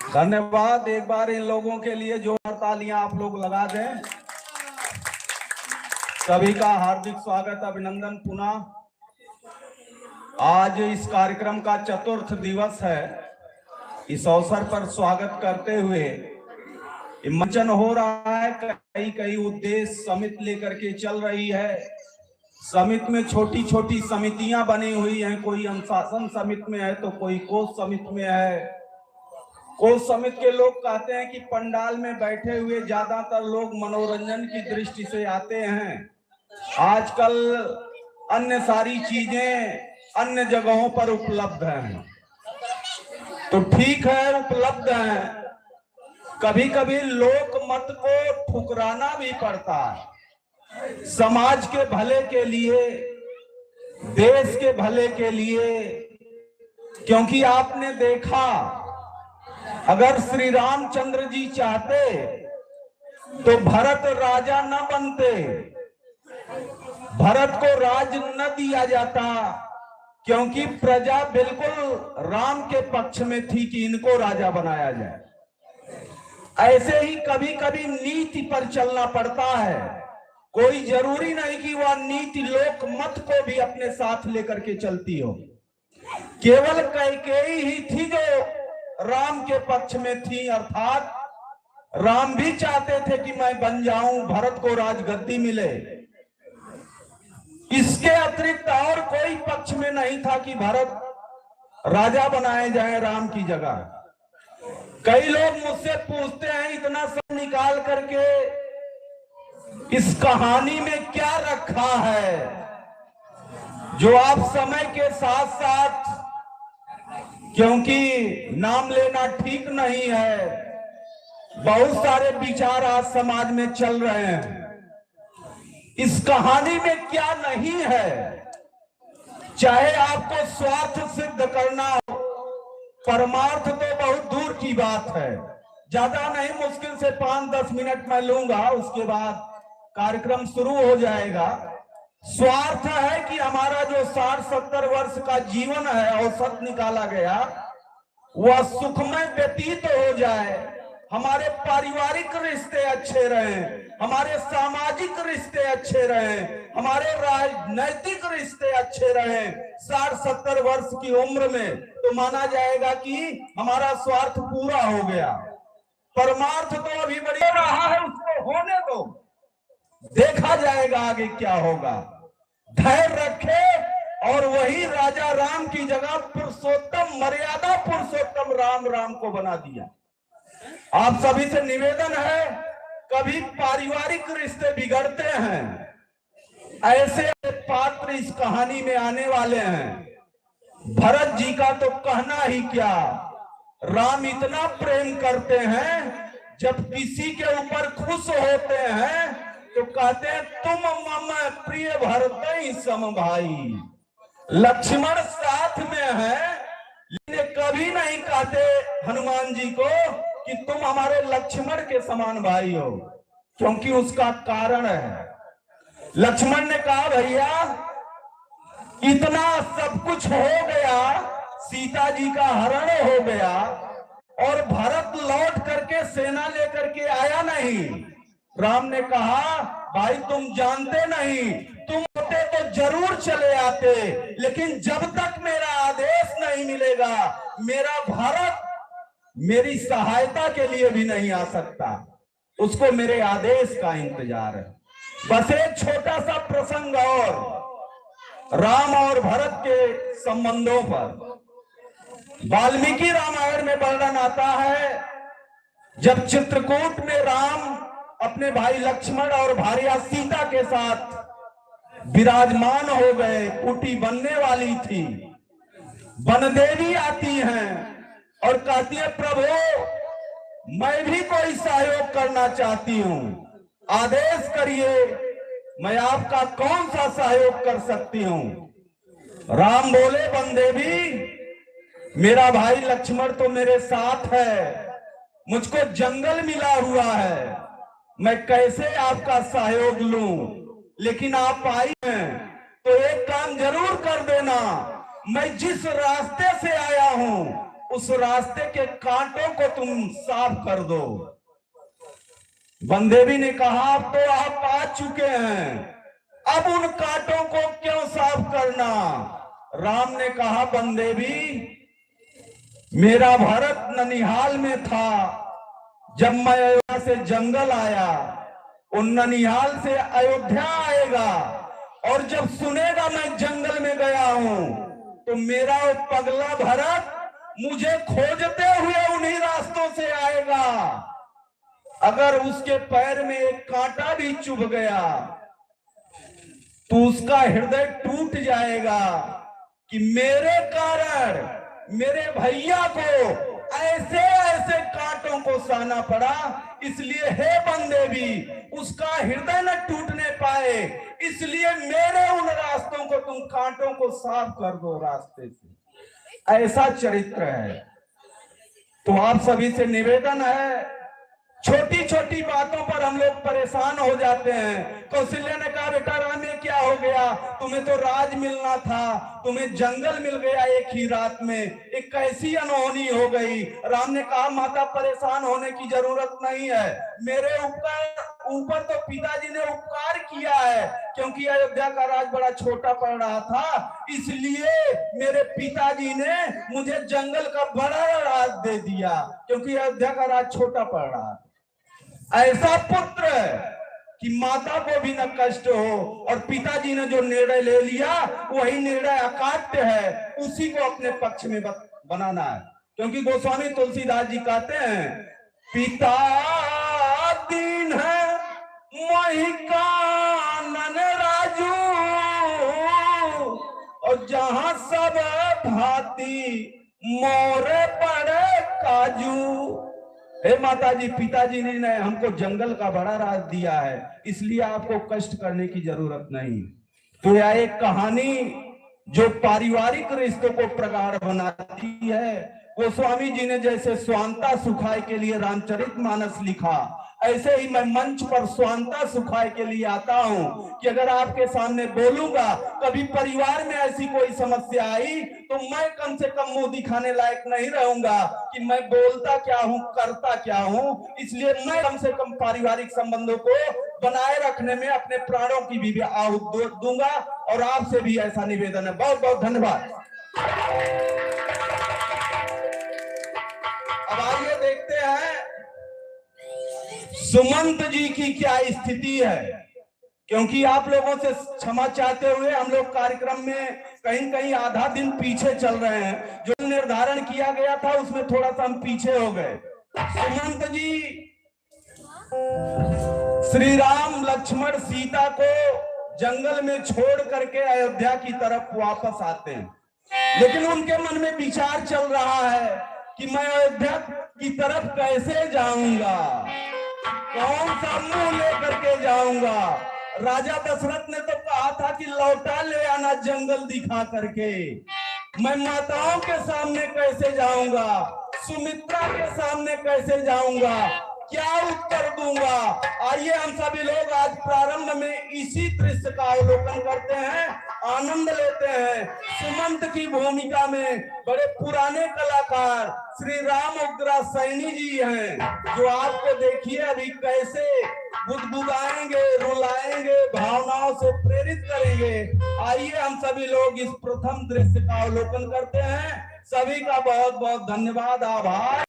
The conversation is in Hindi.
धन्यवाद। एक बार इन लोगों के लिए जोरदार तालियां आप लोग लगा दें। सभी का हार्दिक स्वागत, अभिनंदन पुनः। आज इस कार्यक्रम का चतुर्थ दिवस है। इस अवसर पर स्वागत करते हुए मंचन हो रहा है। कई उद्देश्य समिति लेकर के चल रही है। समिति में छोटी छोटी समितियां बनी हुई हैं। कोई अनुशासन समिति में है तो कोई कोष समिति में है। कोष समिति के लोग कहते हैं कि पंडाल में बैठे हुए ज्यादातर लोग मनोरंजन की दृष्टि से आते हैं। आजकल अन्य सारी चीजें अन्य जगहों पर उपलब्ध हैं, तो ठीक है, उपलब्ध हैं। कभी कभी लोक मत को ठुकराना भी पड़ता है, समाज के भले के लिए, देश के भले के लिए। क्योंकि आपने देखा, अगर श्री रामचंद्र जी चाहते तो भरत राजा न बनते, भरत को राज न दिया जाता, क्योंकि प्रजा बिल्कुल राम के पक्ष में थी कि इनको राजा बनाया जाए। ऐसे ही कभी कभी नीति पर चलना पड़ता है। कोई जरूरी नहीं कि वह नीति लोक मत को भी अपने साथ लेकर के चलती हो। केवल कैकेयी ही थी जो राम के पक्ष में थी, अर्थात राम भी चाहते थे कि मैं बन जाऊं, भरत को राजगद्दी मिले। इसके अतिरिक्त और कोई पक्ष में नहीं था कि भरत राजा बनाए जाए राम की जगह। कई लोग मुझसे पूछते हैं, इतना सब निकाल करके इस कहानी में क्या रखा है जो आप समय के साथ साथ, क्योंकि नाम लेना ठीक नहीं है, बहुत सारे विचार आज समाज में चल रहे हैं। इस कहानी में क्या नहीं है, चाहे आपको स्वार्थ सिद्ध करना हो, परमार्थ तो बहुत दूर की बात है। ज्यादा नहीं, मुश्किल से 5-10 मिनट मैं लूंगा, उसके बाद कार्यक्रम शुरू हो जाएगा। स्वार्थ है कि हमारा जो 60-70 वर्ष का जीवन है, औसत निकाला गया, वह सुखमय व्यतीत हो जाए, हमारे पारिवारिक रिश्ते अच्छे रहें, हमारे सामाजिक रिश्ते अच्छे रहें, हमारे राजनैतिक रिश्ते अच्छे रहें। 60-70 वर्ष की उम्र में तो माना जाएगा कि हमारा स्वार्थ पूरा हो गया। परमार्थ तो अभी बड़ी रहा है, उसको होने दो, देखा जाएगा आगे क्या होगा। धैर्य रखे और वही राजा राम की जगह पुरुषोत्तम, मर्यादा पुरुषोत्तम राम को बना दिया। आप सभी से निवेदन है, कभी पारिवारिक रिश्ते बिगड़ते हैं, ऐसे पात्र इस कहानी में आने वाले हैं। भरत जी का तो कहना ही क्या, राम इतना प्रेम करते हैं, जब किसी के ऊपर खुश होते हैं तो कहते हैं, तुम मम प्रिय भरतई सम भाई। लक्ष्मण साथ में है, लेकिन कभी नहीं कहते हनुमान जी को कि तुम हमारे लक्ष्मण के समान भाई हो, क्योंकि उसका कारण है। लक्ष्मण ने कहा, भैया इतना सब कुछ हो गया, सीता जी का हरण हो गया और भरत लौट करके सेना लेकर के आया नहीं। राम ने कहा, भाई तुम जानते नहीं, तुम होते तो जरूर चले आते, लेकिन जब तक मेरा आदेश नहीं मिलेगा, मेरा भरत मेरी सहायता के लिए भी नहीं आ सकता, उसको मेरे आदेश का इंतजार है। बस एक छोटा सा प्रसंग और राम और भरत के संबंधों पर वाल्मीकि रामायण में वर्णन आता है, जब चित्रकूट में राम अपने भाई लक्ष्मण और भार्या सीता के साथ विराजमान हो गए, कुटी बनने वाली थी। वनदेवी आती हैं और कहती है, प्रभु मैं भी कोई सहयोग करना चाहती हूं, आदेश करिए, मैं आपका कौन सा सहयोग कर सकती हूं। राम बोले, वनदेवी मेरा भाई लक्ष्मण तो मेरे साथ है, मुझको जंगल मिला हुआ है, मैं कैसे आपका सहयोग लूं, लेकिन आप आई हैं तो एक काम जरूर कर देना, मैं जिस रास्ते से आया हूं उस रास्ते के कांटों को तुम साफ कर दो। बंदेवी ने कहा अब तो आप आ चुके हैं, अब उन कांटों को क्यों साफ करना। राम ने कहा बंदेवी, मेरा भरत ननिहाल में था, जब मैं अयोध्या से जंगल आया, उन ननिहाल से अयोध्या आएगा और जब सुनेगा मैं जंगल में गया हूं तो मेरा वो पगला भरत मुझे खोजते हुए उन्हीं रास्तों से आएगा। अगर उसके पैर में एक कांटा भी चुभ गया तो उसका हृदय टूट जाएगा कि मेरे कारण मेरे भैया को ऐसे ऐसे कांटों को सहना पड़ा। इसलिए हे बंदेवी, उसका हृदय न टूटने पाए, इसलिए मेरे उन रास्तों को तुम कांटों को साफ कर दो रास्ते से। ऐसा चरित्र है। तो आप सभी से निवेदन है, छोटी छोटी बातों पर हम लोग परेशान हो जाते हैं। कौशल्या ने कहा बेटा राम ये क्या हो गया, तुम्हें तो राज मिलना था, तुम्हें जंगल मिल गया एक ही रात में, एक कैसी अनहोनी हो गई। राम ने कहा माता परेशान होने की जरूरत नहीं है, मेरे ऊपर तो पिताजी ने उपकार किया है, क्योंकि अयोध्या का राज बड़ा छोटा पड़ रहा था, इसलिए मेरे पिताजी ने मुझे जंगल का बड़ा राज दे दिया, क्योंकि अयोध्या का राज छोटा पड़ रहा था। ऐसा पुत्र कि माता को भी न कष्ट हो, और पिताजी ने जो निर्णय ले लिया वही निर्णय अकाट्य है, उसी को अपने पक्ष में बनाना है। क्योंकि गोस्वामी तुलसीदास जी कहते हैं पिता दीन है वही कानन राजू, और जहां सब भांति मोरे पड़े काजू। हे माता जी, पिताजी ने हमको जंगल का बड़ा राज दिया है, इसलिए आपको कष्ट करने की जरूरत नहीं। तो यह एक कहानी जो पारिवारिक रिश्तों को प्रगाढ़ बनाती है। गोस्वामी जी ने जैसे स्वांता सुखाय के लिए रामचरितमानस लिखा, ऐसे ही मैं मंच पर स्वांता सुखाय के लिए आता हूं कि अगर आपके सामने बोलूंगा, कभी परिवार में ऐसी कोई समस्या आई तो मैं कम से कम मुंह दिखाने लायक नहीं रहूंगा कि मैं बोलता क्या हूं, करता क्या हूं। इसलिए मैं कम से कम पारिवारिक संबंधों को बनाए रखने में अपने प्राणों की भी आहुति दूंगा, और आपसे भी ऐसा निवेदन है। बहुत बहुत धन्यवाद। अब आइए देखते हैं सुमंत जी की क्या स्थिति है, क्योंकि आप लोगों से क्षमा चाहते हुए हम लोग कार्यक्रम में कहीं कहीं आधा दिन पीछे चल रहे हैं। जो निर्धारण किया गया था उसमें थोड़ा सा हम पीछे हो गए। सुमंत जी श्री राम लक्ष्मण सीता को जंगल में छोड़ करके अयोध्या की तरफ वापस आते हैं, लेकिन उनके मन में विचार चल रहा है कि मैं अयोध्या की तरफ कैसे जाऊंगा, कौन सा मुंह लेकर के जाऊंगा। राजा दशरथ ने तो कहा था कि लौटा ले आना जंगल दिखा करके, मैं माताओं के सामने कैसे जाऊंगा, सुमित्रा के सामने कैसे जाऊंगा, क्या उत्तर दूंगा। आइए हम सभी लोग आज प्रारंभ में इसी दृश्य का अवलोकन करते हैं, आनंद लेते हैं। सुमंत की भूमिका में बड़े पुराने कलाकार श्री राम उग्रा सैनी जी हैं, जो आपको देखिए अभी कैसे गुदगुदाएंगे, रुलाएंगे, भावनाओं से प्रेरित करेंगे। आइए हम सभी लोग इस प्रथम दृश्य का अवलोकन करते हैं। सभी का बहुत बहुत धन्यवाद, आभार।